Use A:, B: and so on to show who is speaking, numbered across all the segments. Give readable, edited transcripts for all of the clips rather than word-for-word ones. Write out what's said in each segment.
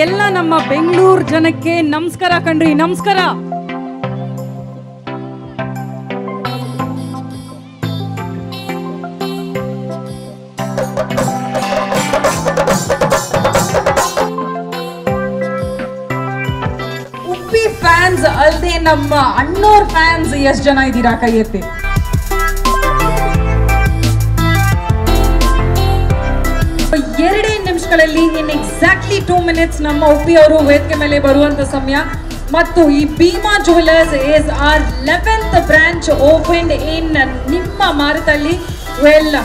A: ಎಲ್ಲ ನಮ್ಮ ಬೆಂಗಳೂರು ಜನಕ್ಕೆ ನಮಸ್ಕಾರ ಕಣ್ರಿ, ನಮಸ್ಕಾರ. ಉಪ್ಪಿ ಫ್ಯಾನ್ಸ್ ಅಲ್ಲದೆ ನಮ್ಮ ಅಣ್ಣೋರ್ ಫ್ಯಾನ್ಸ್ ಎಷ್ಟು ಜನ ಇದ್ದೀರಾ ಕೈ ಎತ್ತಿ. ಎರಡೇ ನಿಮಿಷಗಳಲ್ಲಿ ಇನ್ ಎಕ್ಸಾಕ್ಟ್ಲಿ 2 minutes ನಮ್ಮ ಉಪ್ಪಿ ಅವರು ವೇದಿಕೆ ಮೇಲೆ ಬರುವಂತ ಸಮಯ. ಮತ್ತು ಈ Bhima jewellers is our 11th branch open in ನಿಮ್ಮ ಮಾರುತಲ್ಲಿ. ವೆಲ್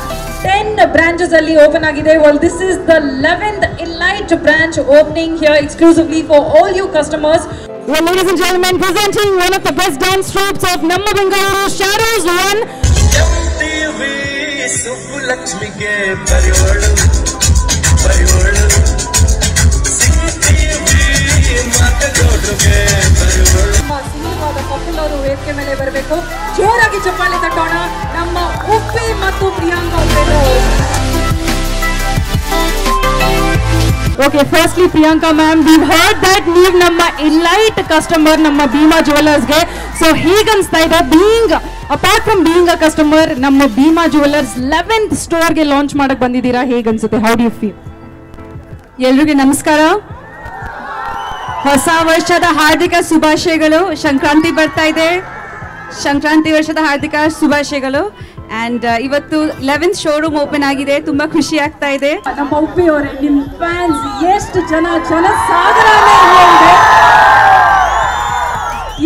A: 10 branches ಅಲ್ಲಿ ಓಪನ್ ಆಗಿದೆ. Well this is the 11th elite branch opening here exclusively for all you customers. Well, ladies and gentlemen, presenting one of the best dance troupes of Namma Bengaluru, Shadows One. Subbulakshmi ke parivadu parivadu singivi mata godruge parivadu. ನಮ್ಮ ಸಿನಿಮಾದ couple ಅವರು ವೇದಿಕೆ ಮೇಲೆ ಬರಬೇಕು. ಜೋರಾಗಿ ಚಪ್ಪಾಳೆ ತಟ್ಟೋಣ ನಮ್ಮ ಉಪ್ಪಿ ಮತ್ತು ಪ್ರಿಯಾಂಕಾ ಅವರು. Okay, firstly Priyanka ma'am, we've heard that ನೀವು ನಮ್ಮ elite customer ನಮ್ಮ ಭೀಮಾ ಜುವೆಲರ್ಸ್ ಗೆ. ಸೊ ಹೇಗೆ ಅನ್ಸ್ತಾ ಇದೆ being apart from being a customer ನಮ್ಮ ಭೀಮಾ ಜುವೆಲರ್ಸ್ 11th ಸ್ಟೋರ್ ಗೆ ಲಾಂಚ್ ಮಾಡಕ್ಕೆ ಬಂದಿದ್ದೀರಾ, ಹೇಗೆ ಅನ್ಸುತ್ತೆ? How do you feel?
B: ಎಲ್ರಿಗೂ ನಮಸ್ಕಾರ. ಹೊಸ ವರ್ಷದ ಹಾರ್ದಿಕ ಶುಭಾಶಯಗಳು. ಸಂಕ್ರಾಂತಿ ಬರ್ತಾ ಇದೆ, ಸಂಕ್ರಾಂತಿ ವರ್ಷದ ಹಾರ್ದಿಕ ಶುಭಾಶಯಗಳು. ಅಂಡ್ ಇವತ್ತು 11th ಶೋರೂಮ್ ಓಪನ್ ಆಗಿದೆ, ತುಂಬಾ ಖುಷಿ ಆಗ್ತಾ ಇದೆ.
A: ನಮ್ಮ ಉಪ್ಪಿ ಅವರೇ, ನಿಮ್ಮ ಫ್ಯಾನ್ಸ್ ಎಷ್ಟು ಜನ ಸಾಗರ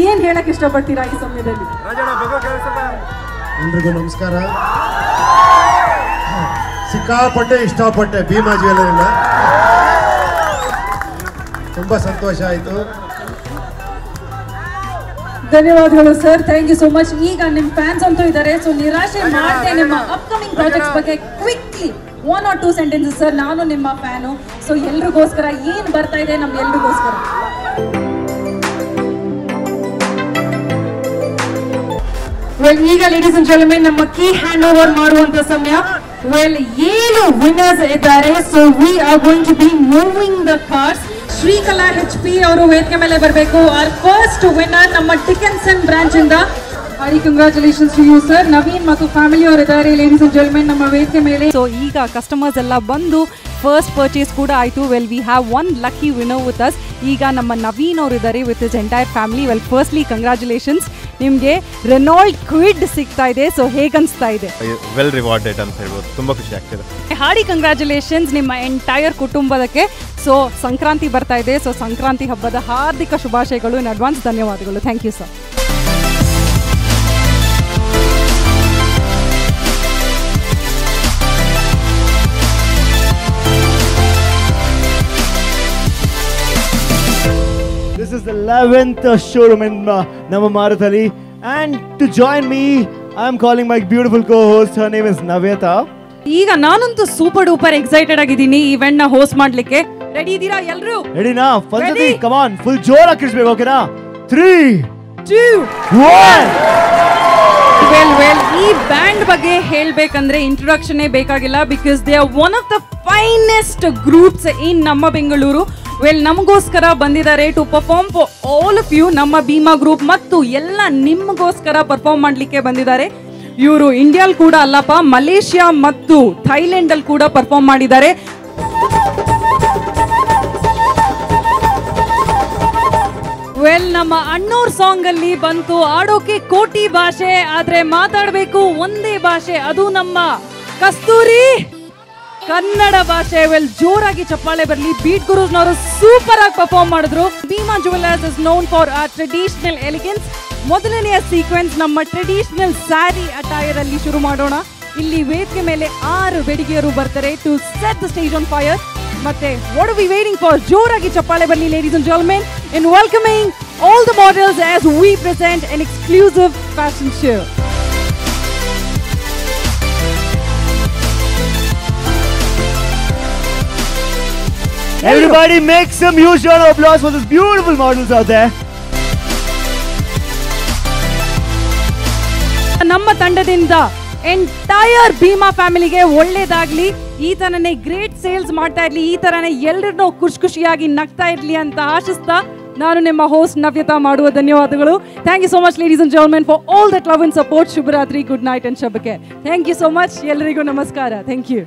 A: ಏನ್ ಹೇಳಕ್ ಇಷ್ಟಪಡ್ತೀರಾ ಈ ಸಮಯದಲ್ಲಿ?
C: ಎಲ್ರಿಗೂ ನಮಸ್ಕಾರ. ಸಿಕ್ಕಾಪಟ್ಟೆ ಇಷ್ಟಪಟ್ಟೆ ಭೀಮಾ ಜ್ಯುವೆಲರಿನ, ತುಂಬಾ ಸಂತೋಷ ಆಯ್ತು.
A: ಧನ್ಯವಾದಗಳು sir, thank you so much. ಈಗ ನಿಮ್ಮ ಫ್ಯಾನ್ಸ್ ಅಂತೂ ಇದ್ದಾರೆ, ಸೊ ನಿರಾಶೆ ಮಾಡದೆ ನಿಮ್ಮ ಅಪ್ಕಮಿಂಗ್ ಪ್ರಾಜೆಕ್ಟ್ಸ್ ಬಗ್ಗೆ ಕ್ವಿಕ್ಲಿ 1 or 2 sentences ಸರ್. ನಾನು ನಿಮ್ಮ ಫ್ಯಾನು, ಸೊ ಎಲ್ರಿಗೋಸ್ಕರ ಏನ್ ಬರ್ತಾ ಇದೆ ನಮ್ ಎಲ್ರಿಗೋಸ್ಕರ? ವೆಲ್ ಈಗ ಲೇಡೀಸ್ ಅಂಡ್ ಜೆಂಟಲ್ಮೆನ್ ನಮ್ಮ ಕೀ ಹ್ಯಾಂಡ್ ಓವರ್ ಮಾಡುವಂತ ಸಮಯ. ವೆಲ್ 7 ವಿನ್ನರ್ಸ್ ಇದ್ದಾರೆ, so we are going to be moving the cars. Srikala HP ಅವರು ವೇದಿಕೆ ಮೇಲೆ ಬರಬೇಕು. ಅವರ್ ಫಸ್ಟ್ ವಿನ್ನರ್ ನಮ್ಮ ಡಿಕೆನ್ಸನ್ ಬ್ರಾಂಚ್ ಇಂದ. Hari congratulations to you sir. Naveen ಮತ್ತು ಫ್ಯಾಮಿಲಿ ಅವರು ಇದ್ದಾರೆ ಲೇಡೀಸ್ ಅಂಡ್ ಜೆಂಟಲ್ಮೆನ್ ನಮ್ಮ ವೇದಿಕೆ ಮೇಲೆ. ಸೊ ಈಗ ಕಸ್ಟಮರ್ಸ್ ಎಲ್ಲ ಬಂದು ಫಸ್ಟ್ ಪರ್ಚೇಸ್ ಕೂಡ ಆಯಿತು. Well we have 1 lucky winner with us. ಈಗ ನಮ್ಮ ನವೀನ್ ಅವರು ಇದ್ದಾರೆ with his entire family. Well firstly congratulations, ನಿಮಗೆ ರೆನಾಲ್ಡ್ ಕ್ವಿಡ್ ಸಿಗ್ತಾ ಇದೆ. ಸೊ ಹೇಗೆ ಅನಿಸ್ತಾ ಇದೆ?
D: ವೆಲ್ ರಿವಾರ್ಡೆಡ್ ಅಂತ ಹೇಳ್ಬೋದು, ತುಂಬ ಖುಷಿ ಆಗ್ತಿದೆ.
A: ಹಾಡಿ ಕಂಗ್ರಾಚುಲೇಷನ್ಸ್ ನಿಮ್ಮ ಎಂಟೈರ್ ಕುಟುಂಬದಕ್ಕೆ. ಸೊ ಸಂಕ್ರಾಂತಿ ಬರ್ತಾ ಇದೆ, ಸೊ ಸಂಕ್ರಾಂತಿ ಹಬ್ಬದ ಹಾರ್ದಿಕ ಶುಭಾಶಯಗಳು ಇನ್ ಅಡ್ವಾನ್ಸ್. ಧನ್ಯವಾದಗಳು. Thank you sir.
E: This is the 11th showroom in Namma Maruthali, and to join me, I am calling my beautiful co-host. Her name is Navyata.
A: ಈಗ ನಾನಂತೂ super duper excited ಆಗಿದ್ದೀನಿ event ನ host ಮಾಡ್ಲಿಕ್ಕೆ. Ready ಇದ್ದೀರಾ ಎಲ್ಲರೂ?
E: ರೆಡಿನಾ? ಫಲ್ಸತಿ come on, full ಜೋರಾಗಿ ಕಿರ್ಸ್ಬೇಕು. ಓಕೆನಾ? 3 2 1.
A: ವೆಲ್ ಈ ಬ್ಯಾಂಡ್ ಬಗ್ಗೆ ಹೇಳ್ಬೇಕಂದ್ರೆ ಇಂಟ್ರೊಡಕ್ಷನ್ ಬೇಕಾಗಿಲ್ಲ, because they are one of the finest groups in ನಮ್ಮ ಬೆಂಗಳೂರು. ವೆಲ್ ನಮಗೋಸ್ಕರ ಬಂದಿದ್ದಾರೆ to perform for all of you. ನಮ್ಮ ಭೀಮಾ ಗ್ರೂಪ್ ಮತ್ತು ಎಲ್ಲ ನಿಮಗೋಸ್ಕರ ಪರ್ಫಾರ್ಮ್ ಮಾಡ್ಲಿಕ್ಕೆ ಬಂದಿದ್ದಾರೆ. ಇವರು ಇಂಡಿಯಾಲ್ ಕೂಡ ಅಲ್ಲಪ್ಪ, ಮಲೇಷಿಯಾ ಮತ್ತು ಥೈಲ್ಯಾಂಡ್ ಅಲ್ಲಿ ಕೂಡ ಪರ್ಫಾರ್ಮ್ ಮಾಡಿದ್ದಾರೆ. ವೆಲ್ ನಮ್ಮ ಅಣ್ಣೋರ್ ಸಾಂಗ್ ಅಲ್ಲಿ ಬಂತು ಆಡೋಕೆ ಕೋಟಿ ಭಾಷೆ, ಆದ್ರೆ ಮಾತಾಡಬೇಕು ಒಂದೇ ಭಾಷೆ, ಅದು ನಮ್ಮ ಕಸ್ತೂರಿ ಕನ್ನಡ ಭಾಷೆ. ವೆಲ್ ಜೋರಾಗಿ ಚಪ್ಪಾಳೆ ಬರಲಿ. ಬೀಟ್ ಗುರೂಸ್ನವರು ಸೂಪರ್ ಆಗಿ ಪರ್ಫಾರ್ಮ್ ಮಾಡಿದ್ರು. Bhima jewellers is known for our traditional elegance. ಮೊದಲನೆಯ ಸೀಕ್ವೆನ್ಸ್ ನಮ್ಮ ಟ್ರೆಡಿಷನಲ್ ಸ್ಯಾರಿ ಅಟೈರ್ ಅಲ್ಲಿ ಶುರು ಮಾಡೋಣ. ಇಲ್ಲಿ ವೇದಿಕೆ ಮೇಲೆ 6 ಬೆಡಗಿಯರು ಬರ್ತಾರೆ to set the stage on fire. ಮತ್ತೆ what are we waiting for? ಜೋರಾಗಿ ಚಪ್ಪಾಳೆ ಬರಲಿ ladies and gentlemen in welcoming all the models as we present an exclusive fashion show.
E: Everybody make some huge round of applause for these beautiful models out there.
A: ನಮ್ಮ ತಂಡದಿಂದ entire Bima ಫ್ಯಾಮಿಲಿಗೆ ಒಳ್ಳೇದಾಗ್ಲಿ, ಈ ತರನೇ great sales ಮಾಡ್ತಾ ಇರ್ಲಿ, ಈ ತರನೇ ಎಲ್ಲರನ್ನೂ ಖುಷಿಯಾಗಿ ನಗ್ತಾ ಇರ್ಲಿ ಅಂತ ಆಶಿಸ್ತಾ ನಾನು ನಿಮ್ಮ ಹೋಸ್ಟ್ ನವ್ಯತಾ ಮಾಡುವ ಧನ್ಯವಾದಗಳು. Thank you so much ladies and gentlemen for all that love and support. ಶುಭರಾತ್ರಿ, ಗುಡ್ ನೈಟ್ ಅಂಡ್ ಶಬಕ್ಕೆ. Thank you so much. ಎಲ್ಲರಿಗೂ ನಮಸ್ಕಾರ. Thank you.